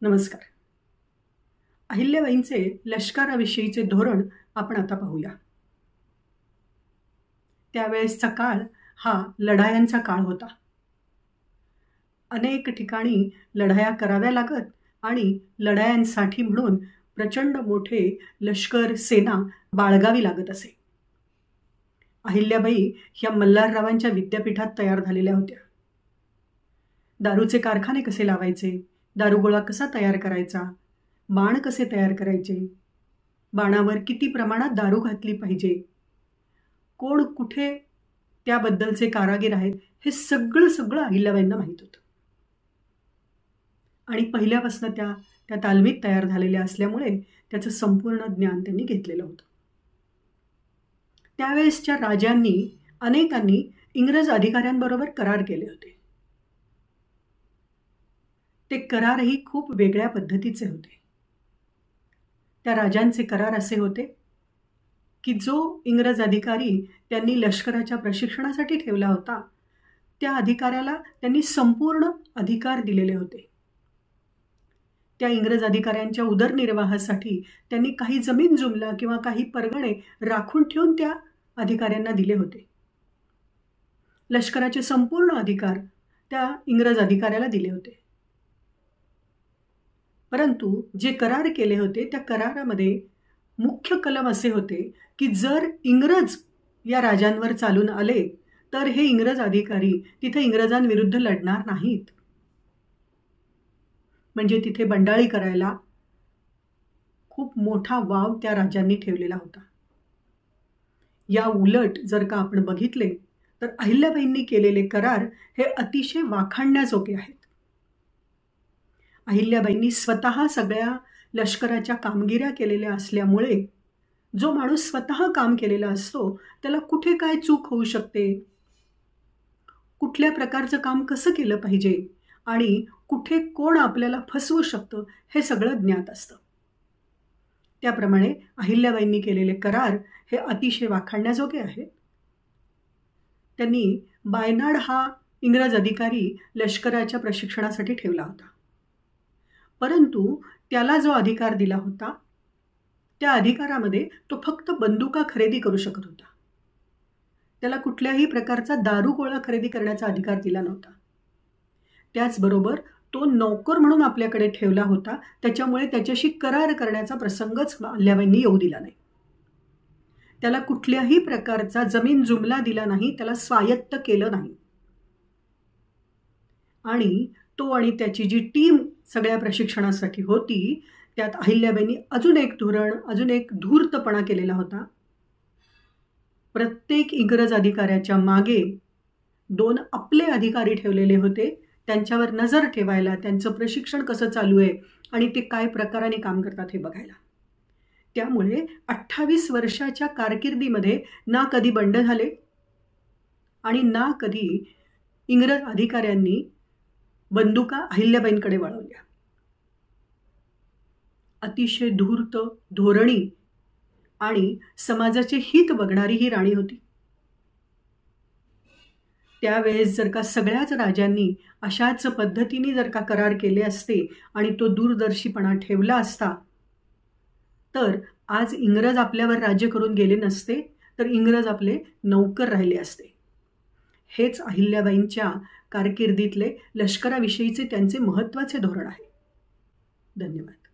नमस्कार. अहिल्याबाईंचे लष्कराविषयीचे धोरण आपण आता पाहूया. त्यावेळेसचा काळ हा लढायांचा काळ होता. अनेक ठिकाणी लढाया कराव्या लागत आणि लढायांसाठी म्हणून प्रचंड मोठे लष्कर सेना बाळगावी लागत असे. अहिल्याबाई ह्या मल्हाररावांच्या विद्यापीठात तयार झालेल्या होत्या. दारूचे कारखाने कसे लावायचे, दारुगोळा कसा तयार करायचा, बाण कसे तयार करायचे, बाणावर किती प्रमाणात दारू घातली पाहिजे, कोण कुठे त्याबद्दलचे कारागीर आहेत, हे सगळं अहिल्याबाईंना माहीत होतं. आणि पहिल्यापासून त्या तालमीत तयार झालेल्या असल्यामुळे त्याचं संपूर्ण ज्ञान त्यांनी घेतलेलं होतं. त्यावेळेसच्या राजांनी अनेकांनी इंग्रज अधिकाऱ्यांबरोबर करार केले होते. ते करारही खूप वेगळ्या पद्धतीचे होते. त्या राजांचे करार असे होते की जो इंग्रज अधिकारी त्यांनी लष्कराच्या प्रशिक्षणासाठी ठेवला होता त्या अधिकाऱ्याला त्यांनी संपूर्ण अधिकार दिलेले होते. त्या इंग्रज अधिकाऱ्यांच्या उदरनिर्वाहासाठी त्यांनी काही जमीन जुमला किंवा काही परगणे राखून ठेवून त्या अधिकाऱ्यांना दिले होते. लष्कराचे संपूर्ण अधिकार त्या इंग्रज अधिकाऱ्याला दिले होते. परंतु जे करार केले होते त्या करारामध्ये मुख्य कलम असे होते की जर इंग्रज या राजांवर चालून आले तर हे इंग्रज अधिकारी तिथे इंग्रजांविरुद्ध लढणार नाहीत. म्हणजे तिथे बंडाळी करायला खूप मोठा वाव त्या राजांनी ठेवलेला होता. या उलट जर का आपण बघितले तर अहिल्याबाईंनी केलेले करार हे अतिशय वाखाणण्याजोगे आहेत. अहिल्याबाईंनी स्वतः सगळ्या लष्कराच्या कामगिऱ्या केलेल्या असल्यामुळे जो माणूस स्वतः काम केलेला असतो त्याला कुठे काय चूक होऊ शकते, कुठल्या प्रकारचं काम कसं केलं पाहिजे आणि कुठे कोण आपल्याला फसवू शकतं हे सगळं ज्ञात असतं. त्याप्रमाणे अहिल्याबाईंनी केलेले करार हे अतिशय वाखाणण्याजोगे आहेत. त्यांनी बायनाड हा इंग्रज अधिकारी लष्कराच्या प्रशिक्षणासाठी ठेवला होता. परंतु त्याला जो अधिकार दिला होता त्या अधिकारामध्ये तो फक्त बंदुका खरेदी करू शकत होता. त्याला कुठल्याही प्रकारचा दारुगोळा खरेदी करण्याचा अधिकार दिला नव्हता. त्याचबरोबर तो नोकर म्हणून आपल्याकडे ठेवला होता, त्याच्यामुळे त्याच्याशी करार करण्याचा प्रसंगच अहिल्याबाईंनी येऊ दिला नाही. त्याला कुठल्याही प्रकारचा जमीन जुमला दिला नाही, त्याला स्वायत्त केलं नाही. आणि तो आणि त्याची जी टीम सगळ्या प्रशिक्षणासाठी होती त्यात अहिल्याबाईंनी अजून एक धोरण, अजून एक धूर्तपणा केलेला होता. प्रत्येक इंग्रज अधिकाऱ्याच्या मागे 2 आपले अधिकारी ठेवलेले होते, त्यांच्यावर नजर ठेवायला, त्यांचं प्रशिक्षण कसं चालू आहे आणि ते काय प्रकाराने काम करतात हे बघायला. त्यामुळे 28 वर्षाच्या कारकिर्दीमध्ये ना कधी बंड झाले आणि ना कधी इंग्रज अधिकाऱ्यांनी बंदुका अहिल्याबाईंकडे वळवल्या. अतिशय धूर्त, धोरणी आणि समाजाचे हित बघणारी ही राणी होती. त्यावेळेस जर का सगळ्याच राजांनी अशाच पद्धतीने जर का करार केले असते आणि तो दूरदर्शीपणा ठेवला असता तर आज इंग्रज आपल्यावर राज्य करून गेले नसते, तर इंग्रज आपले नौकर राहिले असते. हेच अहिल्याबाईंच्या कारकिर्दीतले लष्कराविषयीचे त्यांचे महत्त्वाचे धोरण आहे. धन्यवाद.